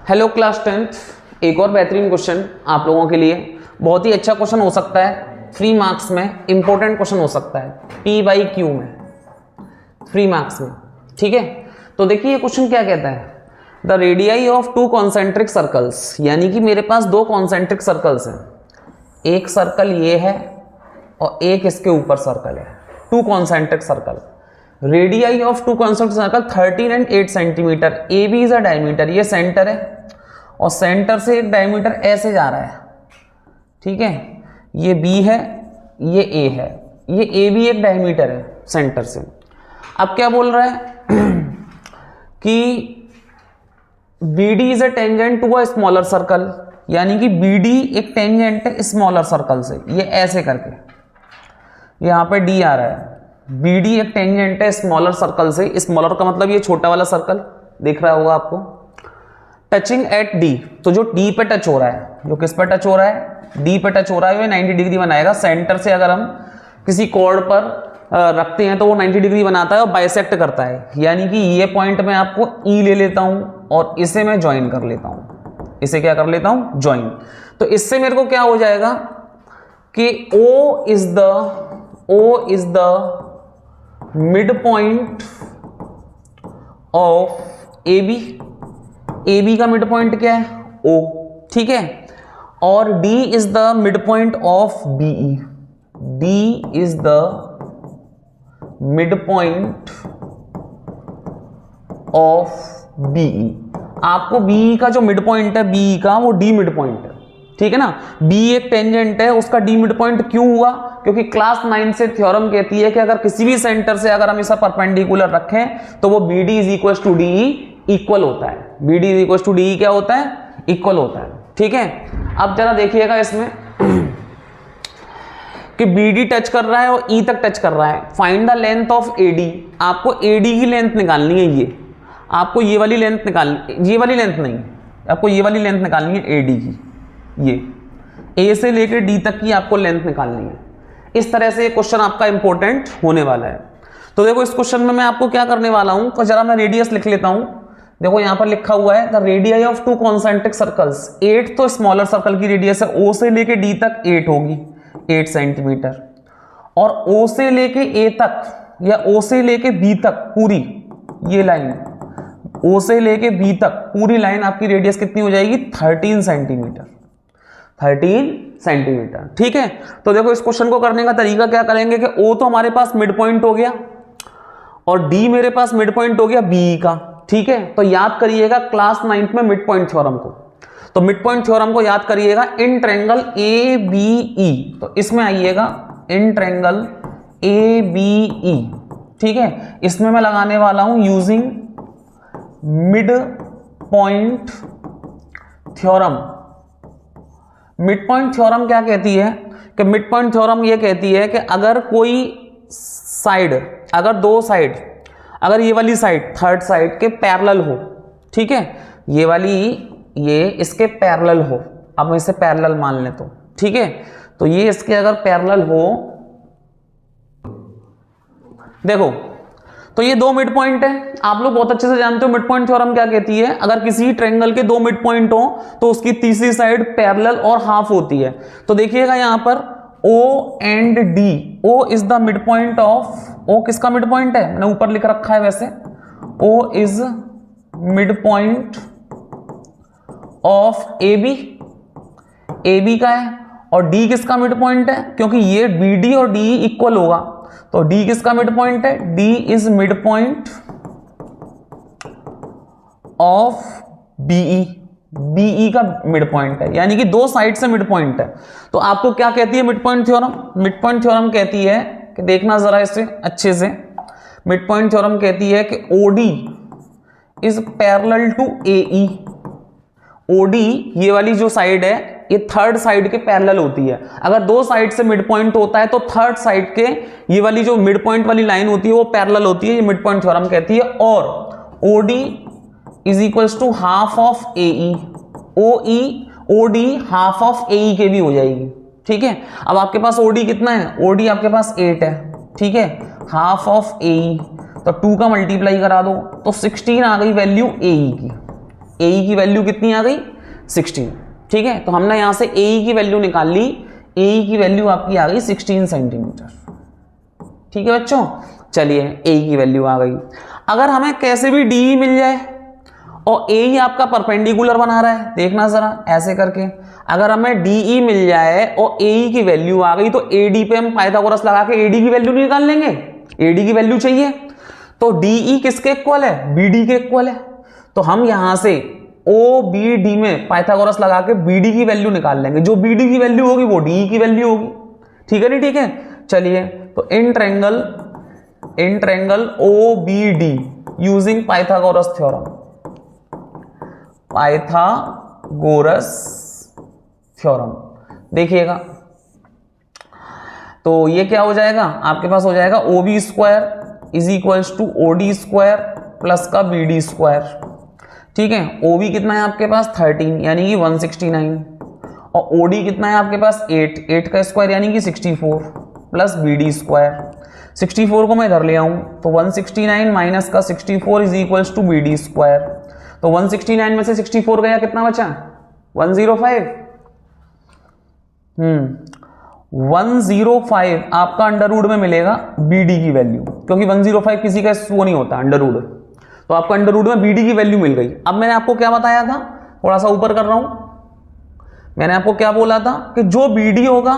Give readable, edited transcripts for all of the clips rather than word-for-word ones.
Hello class 10th, एक और बेहतरीन क्वेश्चन आप लोगों के लिए। बहुत ही अच्छा क्वेश्चन हो सकता है, फ्री मार्क्स में इंपॉर्टेंट क्वेश्चन हो सकता है, P/Q में, फ्री मार्क्स में। ठीक है, तो देखिए ये क्वेश्चन क्या कहता है, the radii of two concentric circles, यानी कि मेरे पास दो कॉन्सेंट्रिक सर्कल्स हैं, एक सर्कल ये है और एक इसके ऊपर सर्कल है, two concentric circle. Radii of two concentric circle 13 and 8 centimetre, A B is a diameter, ये सेंटर है और सेंटर से एक डायमीटर ऐसे जा रहा है। ठीक है, ये बी है, ये ए है, ये ए बी एक डायमीटर है सेंटर से। अब क्या बोल रहा है कि BD is a tangent to a smaller circle, यानी कि BD एक टेंजेंट है स्मॉलर सर्कल से, ये ऐसे करके, यहां पे D आ रहा है। BD एक टेंजेंट है स्मॉलर सर्कल से, स्मॉलर का मतलब ये छोटा वाला सर्कल दिख रहा होगा आपको, टचिंग एट D, तो जो D पे टच हो रहा है, जो किस पे टच हो रहा है, D पे टच हो रहा है, वो 90 डिग्री बनाएगा। सेंटर से अगर हम किसी कॉर्ड पर रखते हैं तो वो 90 डिग्री बनाता है और बाइसेक्ट करता है, यानी कि ये पॉइंट में आपको E ले लेता हूं और इसे मैं ज्वाइन कर लेता हूं, इसे क्या कर लेता हूं, ज्वाइन। तो इससे मेरे को क्या हो जाएगा कि O is the mid point of AB का मिड पॉइंट क्या है, O, ठीक है, और D is the mid point of BE, D is the mid point of BE। आपको BE का जो मिड पॉइंट है, BE का, वो D मिड पॉइंट है, ठीक है ना। B एक टेंजेंट है, उसका D मिड पॉइंट क्यों हुआ, क्योंकि क्लास 9 से थ्योरम कहती है कि अगर किसी भी सेंटर से अगर हम इसे परपेंडिकुलर रखें तो वो BD is equal to DE equal होता है। BD is equal to DE क्या होता है, इक्वल होता है। ठीक है, अब जरा देखिएगा इसमें कि BD टच कर रहा है और E तक टच कर रहा है। Find the length of AD, आपको AD की लेंथ निकालनी है, ये आपको ये वाली लेंथ निकालनी, ये वाली लेंथ नहीं, आपको ये वाली लेंथ निकालनी है AD की, ये A से लेकर D तक की आपको लेंथ निकालनी है। इस तरह से क्वेश्चन आपका इंपॉर्टेंट होने वाला है। तो देखो इस क्वेश्चन में मैं आपको क्या करने वाला हूं, तो जरा मैं रेडियस लिख लेता हूं। देखो यहां पर लिखा हुआ है the radii of two concentric circles, 8 तो स्मॉलर सर्कल की रेडियस है, O से लेके D तक 8 होगी, 8 सेंटीमीटर, और O से लेके A तक या O से लेके B तक पूरी ये लाइन, O से लेके B तक पूरी लाइन आपकी रेडियस कितनी हो जाएगी, 13 सेंटीमीटर, 13 सेंटीमीटर। ठीक है, तो देखो इस क्वेश्चन को करने का तरीका क्या करेंगे कि O तो हमारे पास मिड पॉइंट हो गया और D मेरे पास मिड पॉइंट हो गया BE का। ठीक है, तो याद करिएगा क्लास 9 में मिड पॉइंट थ्योरम को, तो मिड पॉइंट थ्योरम को याद करिएगा इन ट्रायंगल ABE, तो इसमें आइएगा इन ट्रायंगल ABE। ठीक है, इसमें मैं लगाने वाला हूं using mid point theorem. Mid point theorem क्या कहती है कि मिड पॉइंट थ्योरम ये कहती है कि अगर कोई साइड, अगर दो साइड, अगर ये वाली साइड थर्ड साइड के पैरेलल हो, ठीक है, ये वाली ये इसके पैरेलल हो, अब मैं इसे पैरेलल मान ले तो, ठीक है, तो ये इसके अगर पैरेलल हो, देखो तो ये दो मिड पॉइंट है, आप लोग बहुत अच्छे से जानते हो मिड पॉइंट थ्योरम क्या कहती है, अगर किसी ट्रायंगल के दो मिड पॉइंट हो तो उसकी तीसरी साइड पैरेलल और हाफ होती है। तो देखिएगा यहां पर O and D, O is the mid point of, O किसका मिड पॉइंट है, मैंने ऊपर लिख रखा है वैसे, O is mid point of AB, AB का है, और D किसका मिड पॉइंट है, क्योंकि ये BD और DE इक्वल होगा, तो D किसका मिड पॉइंट है, D is mid point of BE, BE का मिड पॉइंट है, यानी कि दो साइड से मिड पॉइंट है। तो आपको क्या कहती है mid point theorem, mid point theorem कहती है कि देखना जरा इसे अच्छे से, मिड पॉइंट थ्योरम कहती है कि OD is parallel to AE, OD ये वाली जो साइड है ये थर्ड साइड के पैरेलल होती है। अगर दो साइड से मिड पॉइंट होता है तो थर्ड साइड के ये वाली जो मिड पॉइंट वाली लाइन होती है वो पैरेलल होती है, ये मिड पॉइंट थ्योरम कहती है। और OD is equals to half of AE, OD half of AE के भी हो जाएगी। ठीक है, अब आपके पास OD कितना है, OD आपके पास 8 है, ठीक है, हाफ ऑफ AE, तो 2 का मल्टीप्लाई करा दो तो 16 आ गई वैल्यू AE की। ए की वैल्यू कितनी आ गई 16। ठीक है, तो हमने यहां से ए की वैल्यू निकाल ली, ए की वैल्यू आपकी आ गई 16 सेंटीमीटर। ठीक है बच्चों, चलिए ए की वैल्यू आ गई। अगर हमें कैसे भी डी मिल जाए और ए ही आपका परपेंडिकुलर बना रहा है, देखना जरा ऐसे करके, अगर हमें डी मिल जाए और ए की वैल्यू आ गई तो ए डी पे हम पाइथागोरस लगा के ए डी की वैल्यू निकाल लेंगे। ए डी की वैल्यू चाहिए तो डी किसके इक्वल है, बी डी के इक्वल है, तो हम यहां से ओ बी डी में पाइथागोरस लगा के बी डी की वैल्यू निकाल लेंगे। जो बी डी की वैल्यू होगी वो डी की वैल्यू होगी। ठीक है नहीं, ठीक है। चलिए, तो in triangle O B D using Pythagoras theorem, Pythagoras theorem, देखिएगा तो ये क्या हो जाएगा, आपके पास हो जाएगा O B square is equals to O D square plus का बी डी स्क्वायर। ठीक है, ओ बी कितना है आपके पास 13 यानी कि 169, और ओ डी कितना है आपके पास 8 का स्क्वायर यानी कि 64 प्लस बी डी स्क्वायर। 64 को मैं इधर ले आऊं तो 169 माइनस का 64 is equals to B D square. तो 169 में से 64 गया, कितना बचा 105। 105 आपका अंडर रूट में मिलेगा बी डी की वैल्यू, क्योंकि 105 किसी का वो नहीं होता अंडर रूट, तो आपको अंडर रूट में बी डी की वैल्यू मिल गई। अब मैंने आपको क्या बताया था, थोड़ा सा ऊपर कर रहा हूं, मैंने आपको क्या बोला था कि जो बी डी होगा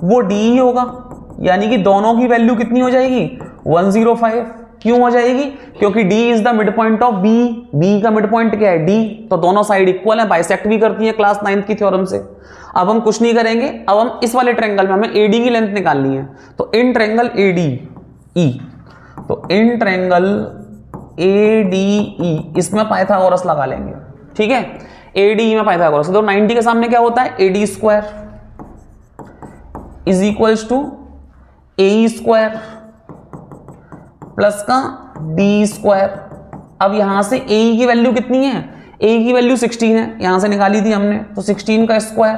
वो डी ही होगा, यानी कि दोनों की वैल्यू कितनी हो जाएगी 105। क्यों हो जाएगी, क्योंकि D is the mid point of B, B का मिड पॉइंट क्या है D, तो दोनों साइड इक्वल है, बाइसेक्ट भी करती है क्लास 9th की थ्योरम से। अब हम कुछ नहीं करेंगे, अब हम इस वाले ट्रायंगल में हमें AD की लेंथ निकालनी है, तो इन ट्रायंगल ADE, तो इन ट्रायंगल ADE इसमें पाइथागोरस लगा लेंगे। ठीक है, ADE में पाइथागोरस, तो 90 के सामने क्या होता है AD square is equals to AE square plus का डी स्क्वायर। अब यहां से ए की वैल्यू कितनी है, ए की वैल्यू 16 है, यहां से निकाली थी हमने, तो 16 का स्क्वायर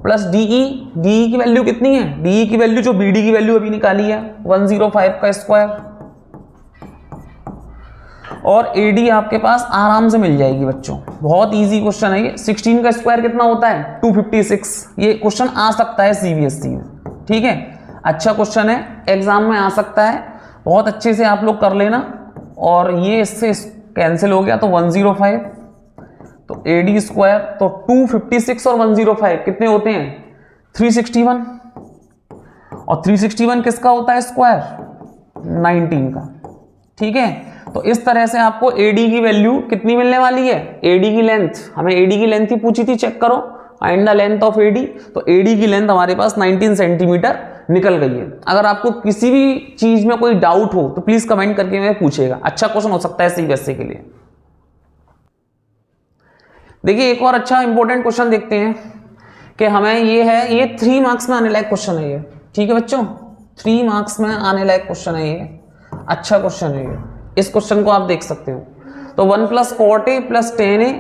प्लस डीई, डीई की वैल्यू कितनी है, डीई की वैल्यू जो बीडी की वैल्यू अभी निकाली है 105 का स्क्वायर, और एडी आपके पास आराम से मिल जाएगी बच्चों। बहुत इजी क्वेश्चन है ये। 16 का स्क्वायर कितना होता है 256। ये क्वेश्चन आ सकता है सीबीएसई में। ठीक है, अच्छा क्वेश्चन है, एग्जाम में आ सकता है, बहुत अच्छे से आप लोग कर लेना। और ये इससे कैंसिल हो गया तो 105, तो एडी स्क्वायर, तो 256 और 105 कितने होते हैं 361, और 361 किसका होता है स्क्वायर 19 का। ठीक है, तो इस तरह से आपको एडी की वैल्यू कितनी मिलने वाली है, एडी की लेंथ, हमें एडी की लेंथ ही पूछी थी, चेक करो, find the length of A. D A D length हमारे पास 19 सेंटीमीटर निकल गई है। अगर आपको किसी भी चीज में कोई डाउट हो तो प्लीज कमेंट करके मैं पूछेगा, अच्छा क्वेश्चन हो सकता है सीबीएसई के लिए। देखिए एक और अच्छा इंपॉर्टेंट क्वेश्चन देखते हैं कि हमें ये है, ये 3 मार्क्स में आने लायक क्वेश्चन है ये। ठीक है बच्चों, 3 मार्क्स में आने लायक क्वेश्चन है ये, अच्छा क्वेश्चन है ये। इस क्वेश्चन को आप देख सकते हो। तो 1 + cot a + tan a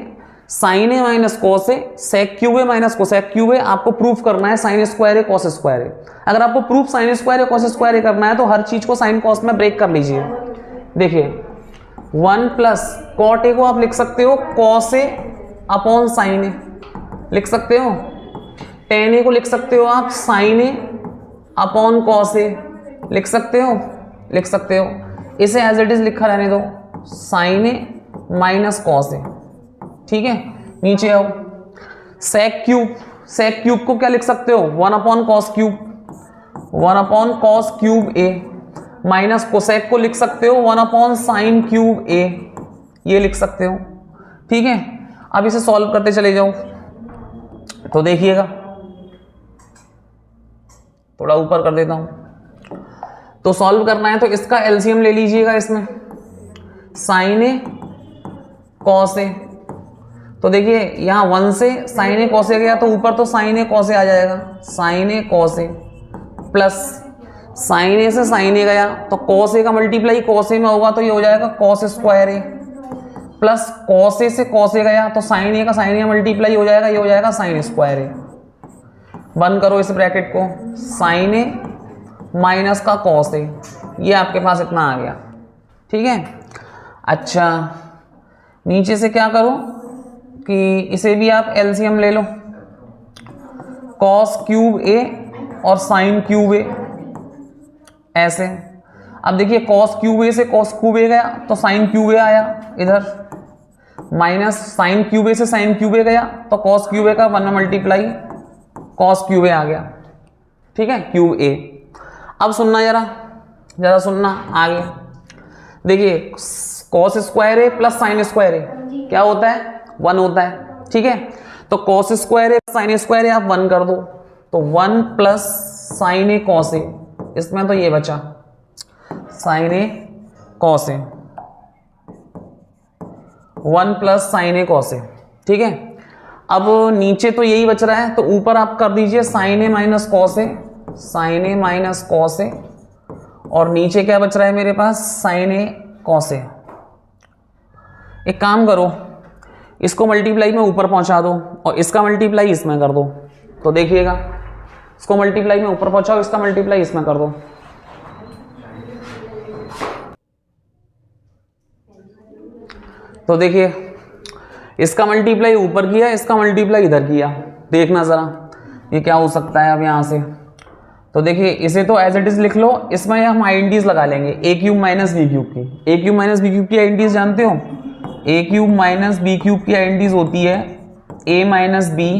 sin a - cos a sec cube a - cosec cube a, आपको प्रूफ करना है sin square a cos square a। अगर आपको proof sin square a cos square a करना है तो हर चीज को sin cos में ब्रेक कर लीजिए। देखिए 1 + cot a को आप लिख सकते हो cos a upon sin a, लिख सकते हो। tan a को लिख सकते हो आप sin a upon cos a, लिख सकते हो, लिख सकते हो। इसे एज इट इज लिखा रहने दो, sin a - cos a। ठीक है, नीचे आओ, sec क्यूब को क्या लिख सकते हो 1 upon cos cube, 1 upon cos cube a, minus cosec को लिख सकते हो 1 अपॉन sin क्यूब a, ये लिख सकते हो। ठीक है, अब इसे सॉल्व करते चले जाओ। तो देखिएगा, थोड़ा ऊपर कर देता हूं, तो सॉल्व करना है तो इसका एलसीएम ले लीजिएगा इसमें, sin a cos a। तो देखिए यहां 1 से sin a cos a गया तो ऊपर तो sin a cos a आ जाएगा, sin a cos a plus sin a से sin a गया तो cos a का मल्टीप्लाई cos a में होगा तो ये हो जाएगा cos square a, plus cos a से cos a गया तो sin a का sin a मल्टीप्लाई हो जाएगा, ये हो जाएगा sin स्क्वायर a। बंद करो इस ब्रैकेट को, sin a माइनस का cos a, ये आपके पास इतना आ गया। ठीक है, अच्छा नीचे से क्या करो कि इसे भी आप एलसीएम ले लो, कॉस क्यूब ए और साइन क्यूब ए, ऐसे। अब देखिए कॉस क्यूब ए से कॉस क्यूब ए गया तो साइन क्यूब ए आया इधर, माइनस साइन क्यूब ए से साइन क्यूब ए गया तो कॉस क्यूब ए का 1 में मल्टीप्लाई कॉस क्यूब ए आ गया, ठीक है, क्यूब ए। अब सुनना जरा सुनना आगे, देखिए कॉस स्क्वायर ए प्लस साइन स्क्वायर ए क्या होता है, 1 होता है, ठीक है। तो कॉस स्क्वायर ए साइन स्क्वायर ए आप 1 कर दो तो 1 plus sign A cos A, इसमें तो ये बचा sign A cos A, 1 plus sign A cos A, ठीक है। अब नीचे तो यही बच रहा है तो ऊपर आप कर दीजिए sign A minus cos A, sign A minus cos A, और नीचे क्या बच रहा है मेरे पास, साइन ए कॉस ए। एक काम करो, इसको मल्टीप्लाई में ऊपर पहुंचा दो और इसका मल्टीप्लाई इसमें कर दो, तो देखिएगा इसको मल्टीप्लाई में ऊपर पहुंचाओ, इसका मल्टीप्लाई इसमें कर दो, तो देखिए इसका मल्टीप्लाई ऊपर किया, इसका मल्टीप्लाई इधर किया, देखना जरा ये क्या हो सकता है। अब यहां से तो देखिए इसे तो एज इट इज लिख लो, इसमें हम आइडेंटिटीज लगा लेंगे, A cube minus B cube की। A cube minus B cube की आइडेंटिटीज जानते हो, A cube minus B cube की आइडेंटिटीज होती है ए माइनस बी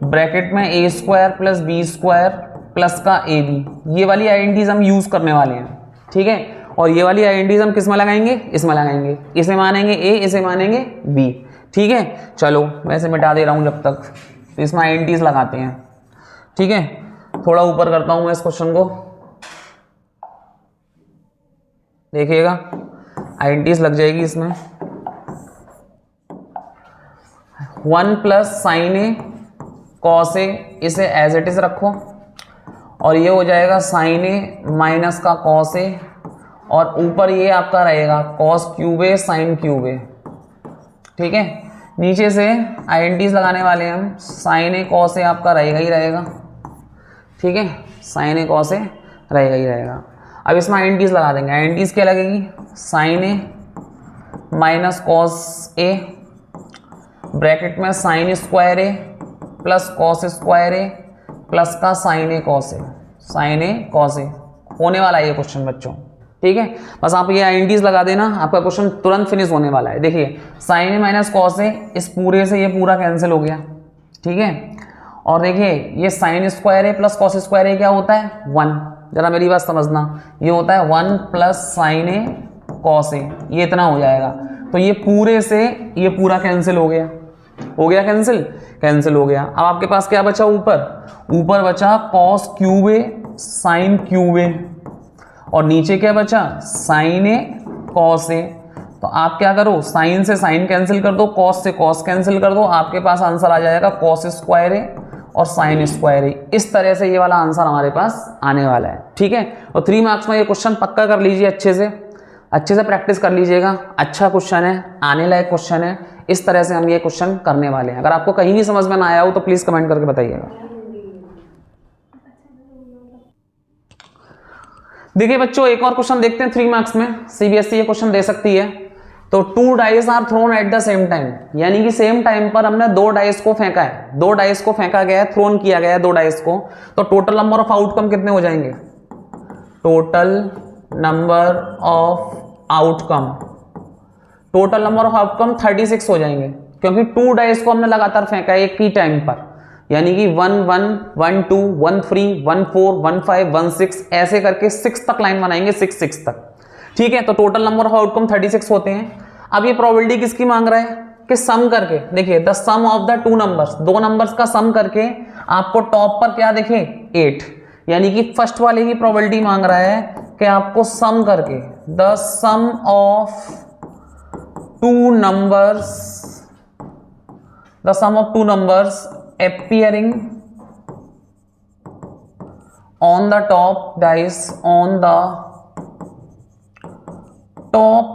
ब्रैकेट में A square plus B square plus का ए बी। ये वाली आइडेंटिटीज हम यूज करने वाले हैं, ठीक है। और ये वाली आइडेंटिटीज हम किस में लगाएंगे, इसमें लगाएंगे, इसे मानेंगे ए, इसे मानेंगे बी, ठीक है। चलो मैं इसे मिटा दे रहा हूं जब तक, तो इसमें आइडेंटिटीज लगाते हैं, ठीक है। थोड़ा ऊपर करता हूं मैं इस क्वेश्चन को, देखिएगा आइडेंटिटीज लग जाएगी इसमें। 1 plus sign A cos A, इसे एज इट इज रखो, और ये हो जाएगा साइन ए माइनस का कॉस ए, और ऊपर ये आपका रहेगा कॉस क्यूब ए साइन क्यूब ए, ठीक है। नीचे से आइडेंटिटीज लगाने वाले हैं हम, साइन ए कॉस ए आपका रहेगा ही रहेगा, ठीक है, साइन ए कॉस ए रहेगा ही रहेगा। अब इसमें आइडेंटिटीज लगा देंगे, आइडेंटिटीज क्या लगेगी, sign A minus cos A bracket में साइन स्क्वायर ए प्लस कॉस स्क्वायर ए प्लस का sign A cos A, sign A cos A होने वाला है ये क्वेश्चन बच्चों, ठीक है। बस आप ये आइडेंटिटीज लगा देना, आपका क्वेश्चन तुरंत फिनिश होने वाला है। देखिए sign A minus cos A, इस पूरे से ये पूरा कैंसिल हो गया, ठीक है। और देखिए ये साइन स्क्वायर ए प्लस कॉस स्क्वायर ए क्या होता है, 1, जरा मेरी बात समझना, ये होता है 1 plus sign A cos A, ये इतना हो जाएगा। तो ये पूरे से ये पूरा कैंसिल हो गया, कैंसिल, कैंसिल हो गया। अब आपके पास क्या बचा, ऊपर बचा कॉस क्यूब ए साइन क्यूब ए, और नीचे क्या बचा, साइन ए कॉस ए। तो आप क्या करो, साइन से साइन कैंसिल कर दो, कॉस से कॉस कैंसिल कर दो, आपके पास आंसर आ जाएगा कॉस स्क्वायर ए और साइन स्क्वायर ए। इस तरह से ये वाला आंसर हमारे पास आने वाला है, ठीक है। और 3 मार्क्स में ये क्वेश्चन पक्का कर लीजिए, अच्छे से प्रैक्टिस कर लीजिएगा। अच्छा क्वेश्चन है, आने लायक क्वेश्चन है, इस तरह से हम ये क्वेश्चन करने वाले हैं। अगर आपको कहीं भी समझ में ना आया हो तो प्लीज कमेंट करके बताइएगा। देखिए बच्चों एक और क्वेश्चन देखते हैं 3 मार्क्स में, सीबीएसई ये क्वेश्चन दे सकती है। तो 2 dice are thrown at the same time, यानी कि सेम टाइम पर हमने 2 डाइस को फेंका है, 2 डाइस को फेंका गया है, थ्रोन किया गया है 2 डाइस को। तो टोटल नंबर ऑफ आउटकम कितने हो जाएंगे, टोटल नंबर ऑफ आउटकम 36 हो जाएंगे, क्योंकि 2 डाइस को हमने लगातार फेंका है एक ही टाइम पर, यानी कि 1 1 1 2 1 3 1 4 1 5 1 6 ऐसे करके 6 तक लाइन बनाएंगे, 6 6 तक, ठीक है। तो टोटल नंबर ऑफ आउटकम 36 होते हैं। अब ये प्रोबेबिलिटी किसकी मांग रहा है कि सम करके, देखिए the sum of the 2 numbers, 2 numbers का सम करके आपको टॉप पर क्या देखे 8, यानी कि फर्स्ट वाले की प्रोबेबिलिटी मांग रहा है कि आपको सम करके the sum of 2 numbers, the sum of 2 numbers appearing on the top dice, on the top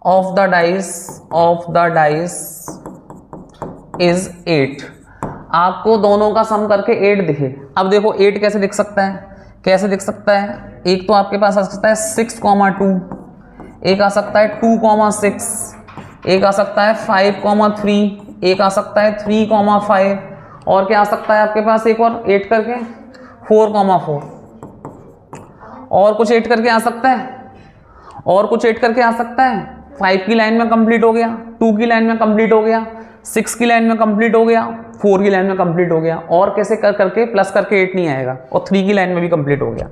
of the dice is 8। आपको दोनों का सम करके 8 दिखे। अब देखो 8 कैसे दिख सकता है, एक तो आपके पास आ सकता है 6,2, एक आ सकता है 2,6, एक आ सकता है 5,3, एक आ सकता है 3,5, और क्या आ सकता है आपके पास एक और 8 करके 4,4, और कुछ 8 करके आ सकता है, और कुछ 8 करके आ सकता है। 5 की लाइन में कंप्लीट हो गया, 2 की लाइन में कंप्लीट हो गया, 6 की लाइन में कंप्लीट हो गया, 4 की लाइन में कंप्लीट हो गया, और कैसे कर करके प्लस करके 8 नहीं आएगा, और 3 की लाइन में भी कंप्लीट हो गया।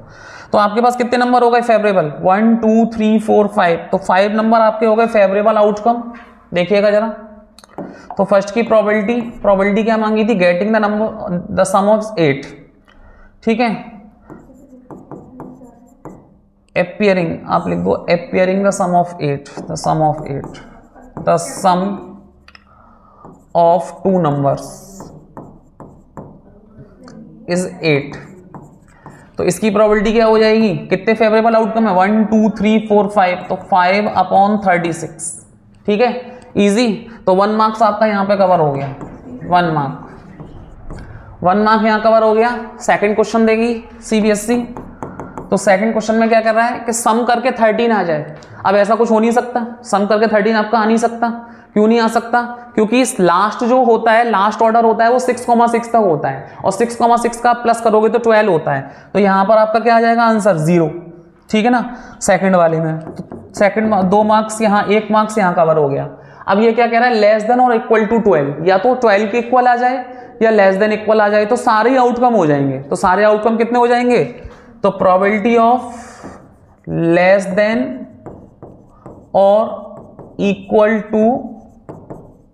तो आपके पास कितने नंबर हो गए फेवरेबल? 1 2 3 4 5। तो 5 नंबर आपके हो गए फेवरेबल आउटकम। देखिएगा जरा, तो फर्स्ट की प्रोबेबिलिटी क्या मांगी थी? Getting the number the sum of 8, ठीक है। appearing, आप लिख दो appearing the sum of 8, the sum of 8, the sum of two numbers is 8। तो इसकी प्रोबेबिलिटी क्या हो जाएगी? कितने फेवरेबल आउटकम है? 1 2 3 4 5, तो 5/36, ठीक है, इजी। तो 1 मार्क्स आपका यहाँ पे कवर हो गया, 1 मार्क यहाँ कवर हो गया। सेकंड क्वेश्चन देगी सीबीएसई। तो सेकंड क्वेश्चन में क्या कर रहा है कि सम करके 13 आ जाए। अब ऐसा कुछ हो नहीं सकता, सम करके 13 आपका आ नहीं सकता। क्यों नहीं आ सकता? क्योंकि इस लास्ट जो होता है, लास्ट ऑर्डर होता है वो 6,6 तक होता है, और 6,6 का प्लस करोगे तो 12 होता है। तो यहाँ पर आपका क्या आ जाएगा आंसर? 0, ठीक है ना, सेकंड वाले में। तो सेकंड 2 मार्क्स यहाँ, 1 मार्क्स यहाँ कवर हो गया। अब ये क्या कह रहा है? लेस देन और इक्वल टू 12, या तो 12 के इक्वल आ जाए या लेस देन इक्वल आ जाए, तो सारे आउटकम हो जाएंगे। तो सारे आउटकम कितने हो जाएंगे? तो प्रोबेबिलिटी ऑफ लेस देन और इक्वल टू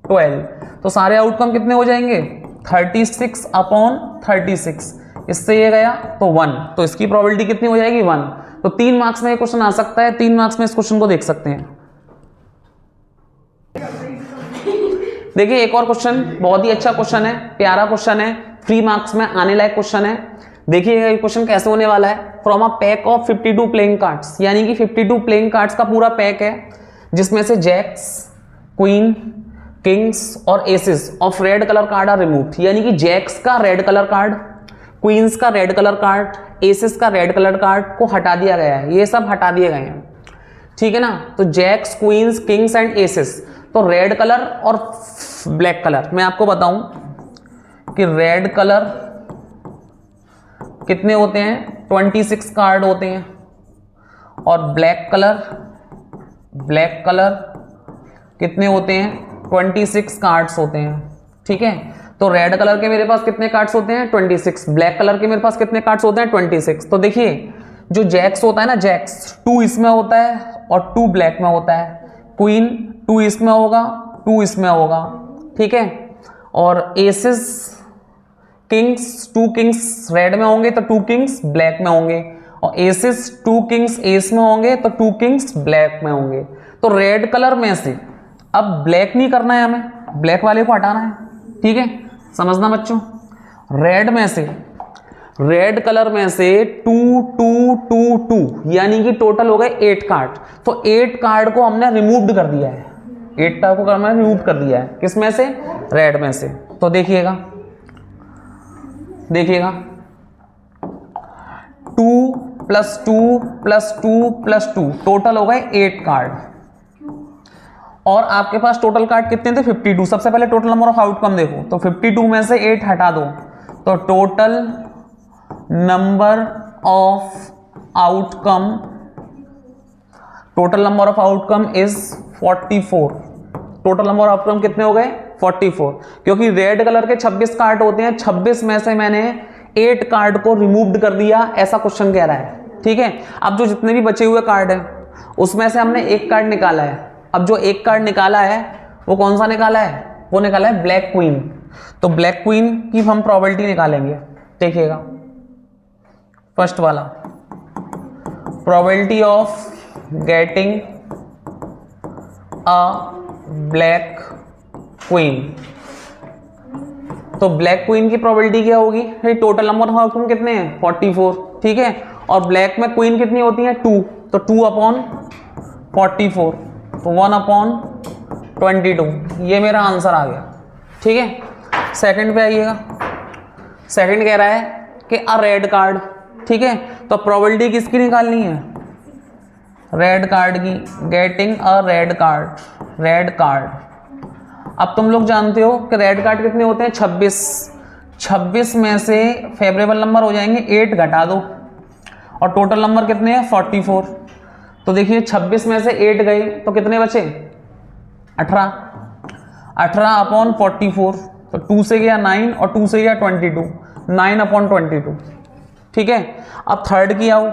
12, तो सारे आउटकम कितने हो जाएंगे? 36/36। इससे ये गया तो 1, तो इसकी प्रोबेबिलिटी कितनी हो जाएगी? 1। तो 3 मार्क्स में ये क्वेश्चन आ सकता है, 3 मार्क्स में इस क्वेश्चन को देख सकते हैं। देखिए एक और क्वेश्चन, बहुत ही अच्छा क्वेश्चन है, प्यारा क्वेश्चन है, 3 मार्क्स में आने लायक क्वेश्चन है। देखिए ये क्वेश्चन कैसे होने वाला है। From a pack of 52 playing cards, यानी कि 52 प्लेइंग कार्ड्स का पूरा पैक है, जिसमें से जैक्स, क्वीन, किंग्स और aces of red colour card are removed. यानी कि जैक्स का रेड कलर कार्ड, क्वींस का रेड कलर कार्ड, एसेस का रेड कलर कार्ड को हटा दिया गया है। ये सब हटा दिए गए हैं, ठीक है ना। तो jacks, queens, kings and aces, तो रेड कलर और ब्लैक कलर। मैं आपको बताऊं कि रेड कलर कितने होते हैं? 26 कार्ड होते हैं, और ब्लैक कलर कितने होते हैं? 26 कार्ड्स होते हैं, ठीक है। तो रेड कलर के मेरे पास कितने कार्ड्स होते हैं? 26। ब्लैक कलर के मेरे पास कितने कार्ड्स होते हैं? 26। तो देखिए जो जैक्स होता है ना, जैक्स 2 इसमें होता है और 2 ब्लैक में होता है। क्वीन 2 इसमें होगा, 2 इसमें होगा, ठीक है। और एसेस, किंग्स, 2 किंग्स रेड में होंगे तो 2 किंग्स ब्लैक में होंगे, और एसेस 2 किंग्स एस में होंगे तो 2 किंग्स ब्लैक में होंगे। तो रेड कलर में से अब ब्लैक नहीं करना है, हमें ब्लैक वाले को हटाना है, ठीक है, समझना बच्चों। रेड कलर में से 2 2 2 2, यानी कि टोटल हो गए 8 कार्ड। तो 8 कार्ड को हमने रिमूव्ड कर दिया है, 8 कार्ड को हमने रिमूव कर दिया है। किसमें से? रेड में से। तो देखिएगा 2 + 2 + 2 + 2, टोटल हो गए 8 कार्ड। और आपके पास टोटल कार्ड कितने थे? 52। सबसे पहले टोटल नंबर ऑफ आउटकम देखो, तो 52 में से 8 हटा दो, तो total number of outcome is 44। Total number of outcome कितने हो गए? 44। क्योंकि रेड कलर के 26 कार्ड होते हैं, 26 में से मैंने 8 कार्ड को रिमूव्ड कर दिया, ऐसा क्वेश्चन कह रहा है, ठीक है। अब जो जितने भी बचे हुए कार्ड हैं उसमें से हमने 1 कार्ड निकाला है। अब जो 1 कार्ड निकाला है वो कौन सा निकाला है? वो निकाला है ब्लैक क्वीन। तो ब्लैक क्वीन की हम प्रोबेबिलिटी निकालेंगे। देखिएगा फर्स्ट वाला, probability of getting a black queen. तो ब्लैक क्वीन की प्रोबेबिलिटी क्या होगी? टोटल नंबर ऑफ आउटकम कितने हैं? 44, ठीक है। और ब्लैक में क्वीन कितनी होती है? 2, तो 2/44, तो 1/22। ये मेरा आंसर आ गया, ठीक है। सेकंड पे आइएगा। सेकंड कह रहा है कि अ रेड कार्ड, ठीक है। तो प्रोबेबिलिटी किसकी निकालनी है? रेड कार्ड की, getting a red card, red card. अब तुम लोग जानते हो कि रेड कार्ड कितने होते हैं, 26। 26 में से फेवरेबल नंबर हो जाएंगे 8 घटा दो, और टोटल नंबर कितने हैं 44। तो देखिए 26 में से 8 गए तो कितने बचे 18, 18 अपॉन 44, तो 2 से गया 9 और 2 से गया 22, 9 अपॉन 22। ठीक है, अब थर्ड की आओ,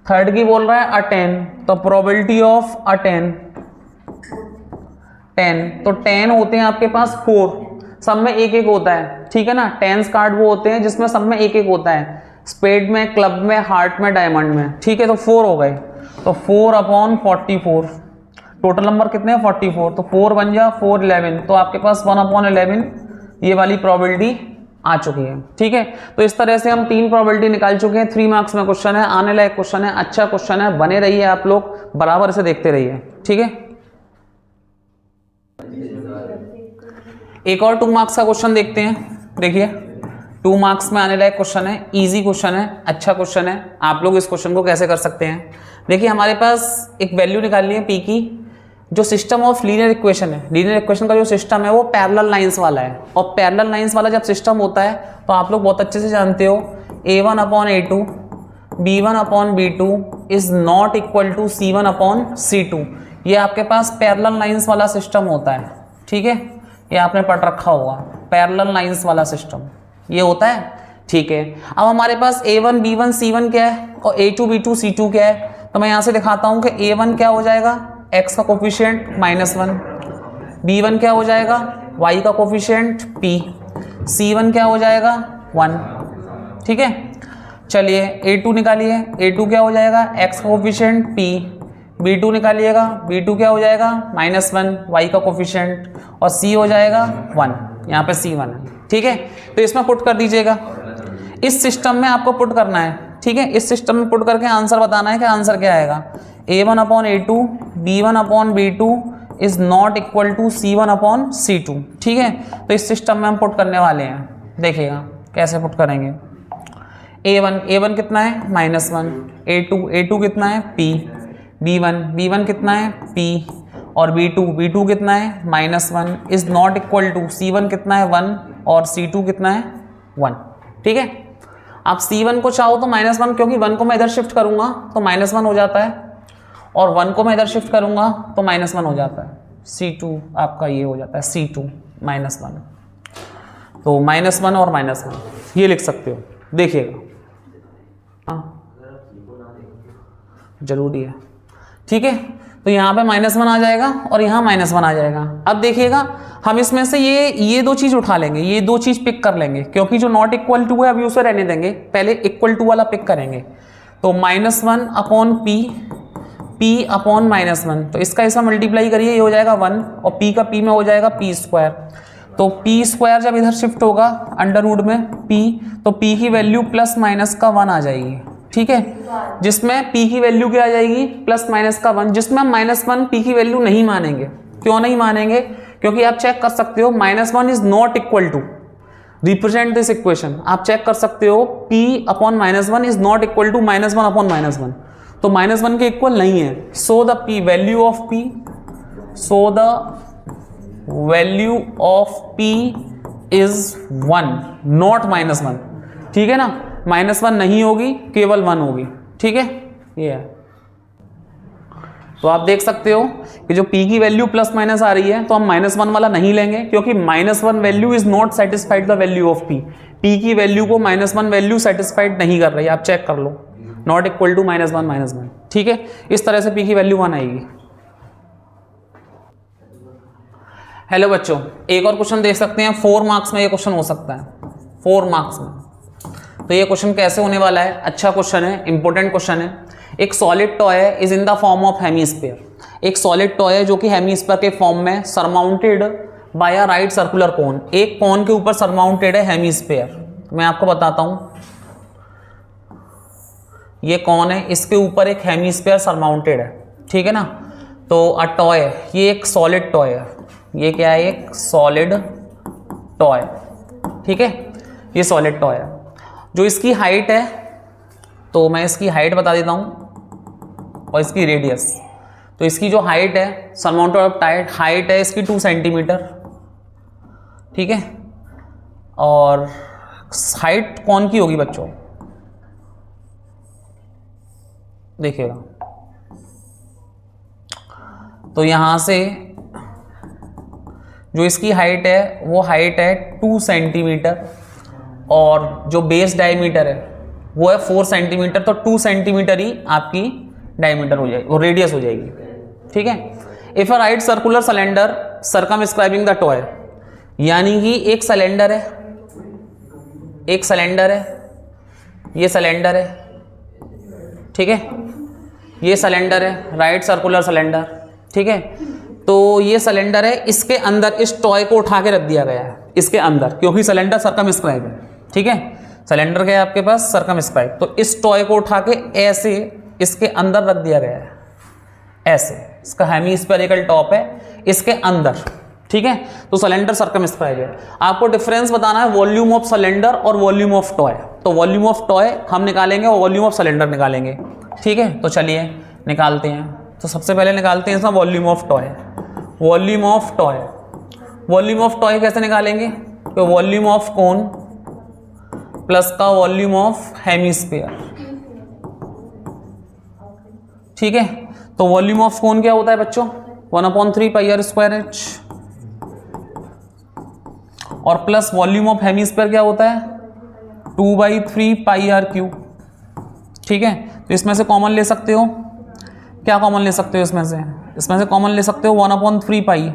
थर्ड की बोल रहा है अ 10, तो प्रोबेबिलिटी ऑफ अ 10, 10, तो 10 होते हैं आपके पास 4, सब में एक एक होता है। ठीक है ना, 10 कार्ड वो होते हैं जिसमें सब में एक एक होता है, स्पेड में, क्लब में, हार्ट में, डायमंड में। ठीक है, तो 4 हो गए, तो 4 अपॉन 44, टोटल नंबर कितने हैं 44, तो 4 बन जा 4 11, तो आपके पास 1 अपॉन 11 ये वाली प्रोबेबिलिटी आ चुकी है। ठीक है, तो इस तरह से हम 3 प्रोबेबिलिटी निकाल चुके हैं। 3 मार्क्स में क्वेश्चन है, आने लायक क्वेश्चन है, अच्छा क्वेश्चन है, बने रहिए आप लोग, बराबर से देखते रहिए। ठीक है, एक और 2 मार्क्स का क्वेश्चन देखते हैं। देखिए 2 मार्क्स में आने लायक क्वेश्चन है, इजी क्वेश्चन है, अच्छा क्वेश्चन है। आप लोग इस क्वेश्चन को कैसे कर सकते हैं, देखिए हमारे पास एक वैल्यू निकालनी है पी की, जो सिस्टम ऑफ लीनियर इक्वेशन है, लीनियर इक्वेशन का जो सिस्टम है वो पैरेलल लाइंस वाला है, और पैरेलल लाइंस वाला जब सिस्टम होता है तो आप लोग बहुत अच्छे से जानते हो a1 upon a2, b1 upon b2 is not equal to c1 upon c2। ये आपके पास पैरेलल लाइंस वाला सिस्टम होता है। ठीक है, ये आपने पढ़ रखा होगा, पैरेलल लाइंस वाला सिस्टम ये होता है। ठीक है, अब हमारे पास a1 b1 c1 क्या है और a2 b2 c2 क्या है, तो मैं यहाँ से दिखाता हूँ कि a1 क्या हो जाएगा, x का कोफिशिएंट -1, b1 क्या हो जाएगा, y का कोफिशिएंट p, c1 क्या हो जाएगा 1। ठीक है, चलिए a2 निकालिए, a2 क्या हो जाएगा, x का कोफिशिएंट p, b2 निकालिएगा, b2 क्या हो जाएगा -1, y का कोफिशिएंट, और c हो जाएगा 1, यहाँ पे c1 है। ठीक है, तो इसमें पुट कर दीजिएगा, इस सिस्टम में आपको पुट करना है। ठीक है, इस सिस्टम में पुट करके आंसर बताना है कि आंसर क्या आएगा, a1 upon a2, b1 upon b2 is not equal to c1 upon c2। ठीक है, तो इस सिस्टम में हम पुट करने वाले हैं, देखिएगा कैसे पुट करेंगे। a1 कितना है -1, a2 कितना है p, b1 कितना है p, और b2 कितना है -1 is not equal to c1 कितना है 1 और c2 कितना है 1। ठीक है, आप c1 को चाहो तो -1, क्योंकि 1 को मैं इधर शिफ्ट करूंगा तो -1 हो जाता है, और 1 को मैं इधर शिफ्ट करूंगा तो -1 हो जाता है, c2 आपका ये हो जाता है c2 -1, तो -1 और -1 ये लिख सकते हो, देखिएगा। हाँ जरूरी है। ठीक है, तो यहाँ पे -1 आ जाएगा और यहाँ -1 आ जाएगा। अब देखिएगा हम इसमें से ये 2 चीज़ उठा लेंगे, ये 2 चीज़ पिक कर लेंगे, क्योंकि जो नॉट इक्वल टू है अभी उसे रहने देंगे, पहले इक्वल टू वाला पिक करेंगे। तो -1 अपॉन p अपॉन -1, तो इसका मल्टीप्लाई करिए, ये हो जाएगा 1, और p का p में हो जाएगा p²। तो p² जब इधर शिफ्ट होगा अंडर रूट में p, तो p की वैल्यू प्लस माइनस का 1 आ जाएगी। ठीक है, जिसमें p की वैल्यू क्या आ जाएगी, प्लस माइनस का 1, जिसमें हम -1 p की वैल्यू नहीं मानेंगे। क्यों नहीं मानेंगे, क्योंकि आप चेक कर सकते हो -1 is not equal to, represent this equation, आप चेक कर सकते हो p upon -1 is not equal to -1 upon -1, तो -1 के इक्वल नहीं है। So the p value of p, so the value of p is 1 not -1। ठीक है ना, -1 नहीं होगी, केवल 1 होगी। ठीक है, ये है। तो आप देख सकते हो कि जो p की वैल्यू प्लस माइनस आ रही है, तो हम -1 वाला नहीं लेंगे, क्योंकि -1 value is not satisfied the value of p, p की वैल्यू को -1 वैल्यू सेटिस्फाइड नहीं कर रही, आप चेक कर लो, नॉट इक्वल टू -1। ठीक है, इस तरह से p की वैल्यू 1 आएगी। हेलो बच्चों, एक और क्वेश्चन देख सकते हैं, 4 मार्क्स में ये क्वेश्चन हो सकता है, 4 मार्क्स में। तो ये क्वेश्चन कैसे होने वाला है, अच्छा क्वेश्चन है, इंपॉर्टेंट क्वेश्चन है। एक solid toy is in the form of hemisphere, एक सॉलिड टॉय है जो कि हेमीस्फीयर के फॉर्म में, surmounted bye a right circular cone, एक कोन के ऊपर सरमाउंटेड है हेमीस्फीयर। मैं आपको बताता हूं, ये कौन है, इसके ऊपर एक हेमीस्फीयर सरमाउंटेड है। ठीक है ना, तो अ टॉय, ये एक सॉलिड टॉय है, ये क्या है, एक सॉलिड टॉय। ठीक है, ये सॉलिड टॉय है। जो इसकी हाइट है, तो मैं इसकी हाइट बता देता हूँ, और इसकी रेडियस। तो इसकी जो हाइट है, सरमाउंटेड ऑफ हाइट है इसकी 2 सेंटीमीटर, ठीक है। और हाइट कौन की होगी बच्चों, देखिएगा, तो यहां से जो इसकी हाइट है वो हाइट है 2 सेंटीमीटर और जो बेस डायमीटर है वो है 4 सेंटीमीटर। तो 2 सेंटीमीटर ही आपकी डायमीटर हो जाएगी, वो रेडियस हो जाएगी, ठीक है। If a right circular cylinder circumscribing the toy, यानी कि एक सिलेंडर है, एक सिलेंडर है, ये सिलेंडर है, ठीक है, ये सिलेंडर है, राइट सर्कुलर सिलेंडर, ठीक है। तो ये सिलेंडर है, इसके अंदर इस टॉय को उठा के रख दिया गया है इसके अंदर, क्योंकि सिलेंडर सर्कमस्क्राइब है, ठीक है। सिलेंडर क्या है आपके पास, सर्कमस्क्राइब। तो इस टॉय को उठा के ऐसे इसके अंदर रख दिया गया है, ऐसे, इसका हेमीस्फेरिकल टॉप है इसके अंदर, ठीक है। तो सिलेंडर सर्कमस्क्राइब है। आपको डिफरेंस बताना है वॉल्यूम ऑफ सिलेंडर और वॉल्यूम ऑफ टॉय। तो वॉल्यूम ऑफ टॉय हम निकालेंगे और वॉल्यूम ऑफ सिलेंडर निकालेंगे, ठीक है। तो चलिए निकालते हैं। तो सबसे पहले निकालते हैं इसमें volume of toy. Volume of toy, volume of toy कैसे निकालेंगे, तो वॉल्यूम ऑफ कोन प्लस का वॉल्यूम ऑफ हेमीस्फीयर, ठीक है। तो वॉल्यूम ऑफ कोन क्या होता है बच्चों, 1/3 πr²h, और प्लस वॉल्यूम ऑफ हेमीस्फीयर क्या होता है 2/3 πr³, ठीक है। तो इसमें से कॉमन ले सकते हो, क्या कॉमन ले सकते हो इसमें से कॉमन ले सकते हो 1/3 πr²,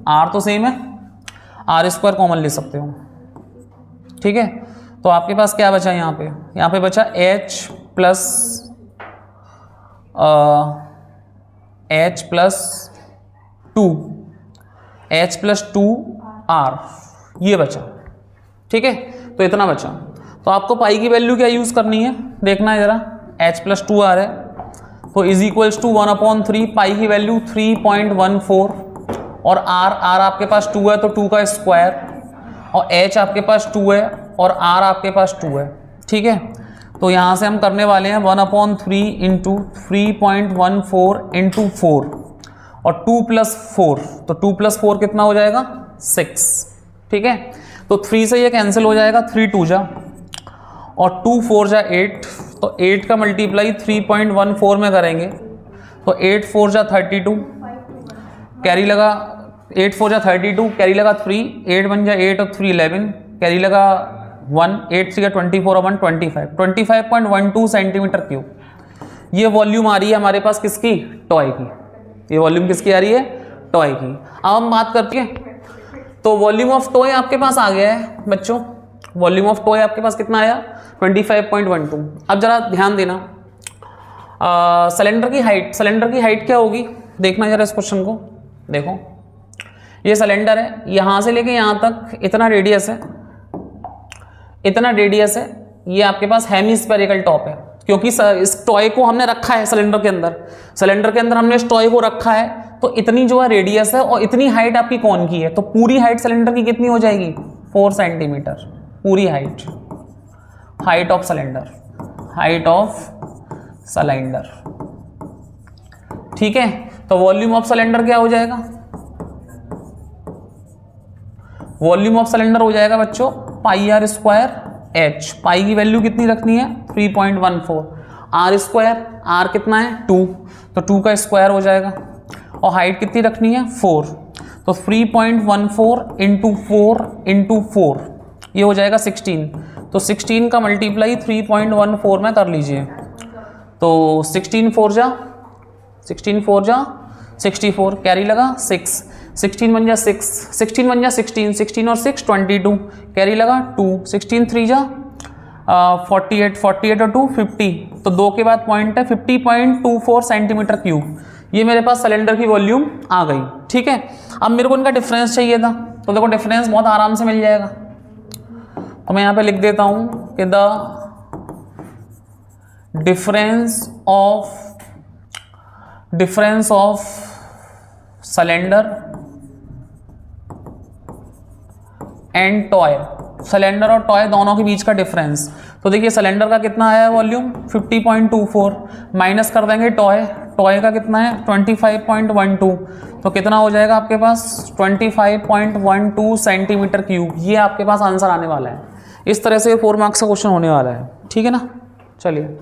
r तो सेम है, r² कॉमन ले सकते हो, ठीक है। तो आपके पास क्या बचा यहाँ पे बचा h प्लस 2 r, ये बचा, ठीक है। तो इतना बचा। तो आपको पाई की वैल्यू क्या यूज करनी है, देखना है जरा, h प्लस 2 r है, तो इज इक्वल्स टू 1/3, पाई की वैल्यू 3.14, और r आपके पास 2 है तो 2 का स्क्वायर, और h आपके पास 2 है और r आपके पास 2 है, ठीक है। तो यहाँ से हम करने वाले हैं 1/3 इंटू 3.14 इंटू 4 और 2 + 4, तो 2 + 4 कितना हो जाएगा 6, ठीक है। तो 3 से ये कैंसिल हो जाएगा, 3 2 जा और 2 4 जा 8, तो 8 का मल्टीप्लाई 3.14 में करेंगे तो 8 4 जा 32, कैरी लगा 8 4 जा 32, कैरी लगा 3, 8 1 जा 8 और 3 11, कैरी लगा 1, 8 3 24 और 1 25.12 सेंटीमीटर क्यूब। ये वॉल्यूम आ रही है हमारे पास किसकी, टॉय की। ये वॉल्यूम किसकी आ रही है, टॉय की। अब हम बात करते हैं, तो वॉल्यूम ऑफ टॉय आपके पास आ गया है बच्चों, वॉल्यूम ऑफ टॉय आपके पास कितना आया 25.12। अब जरा ध्यान देना, सिलेंडर की हाइट क्या होगी, देखना जरा इस क्वेश्चन को, देखो ये सिलेंडर है, यहां से लेके यहां तक इतना रेडियस है, ये आपके पास हेमीस्फेरिकल टॉप है, क्योंकि इस टॉय को हमने रखा है सिलेंडर के अंदर हमने इस टॉय को रखा है, तो इतनी जो है रेडियस है और इतनी हाइट आपकी कौन की है, तो पूरी हाइट सिलेंडर की कितनी हो जाएगी 4 सेंटीमीटर, पूरी हाइट ऑफ सिलेंडर, ठीक है। तो वॉल्यूम ऑफ सिलेंडर क्या हो जाएगा, वॉल्यूम ऑफ सिलेंडर हो जाएगा बच्चों πr²h, पाई की वैल्यू कितनी रखनी है 3.14, r², r कितना है 2, तो 2 का स्क्वायर हो जाएगा, और हाइट कितनी रखनी है 4, तो 3.14 इंटू 4 ये हो जाएगा 16, तो 16 का मल्टीप्लाई 3.14 में कर लीजिए, तो 16 4 जा 64, कैरी लगा 6, 16 1 जा 6, 16 1 जा 16, 16 और 6 22, कैरी लगा 2, 16 3 जा 48 और 2 50, तो 2 के बाद पॉइंट है 50.24 सेंटीमीटर क्यूब। ये मेरे पास सिलेंडर की वॉल्यूम आ गई, ठीक है। अब मेरे को इनका डिफरेंस चाहिए था, तो देखो डिफरेंस बहुत आराम से मिल जाएगा, तो मैं यहाँ पे लिख देता हूँ कि the difference of cylinder and toy, cylinder और टॉय दोनों के बीच का डिफरेंस, तो देखिए सिलेंडर का कितना आया वॉल्यूम 50.24, माइनस कर देंगे टॉय का कितना है 25.12, तो कितना हो जाएगा आपके पास 25.12 सेंटीमीटर क्यूब। ये आपके पास आंसर आने वाला है। इस तरह से 4 मार्क्स का क्वेश्चन होने वाला है, ठीक है ना। चलिए।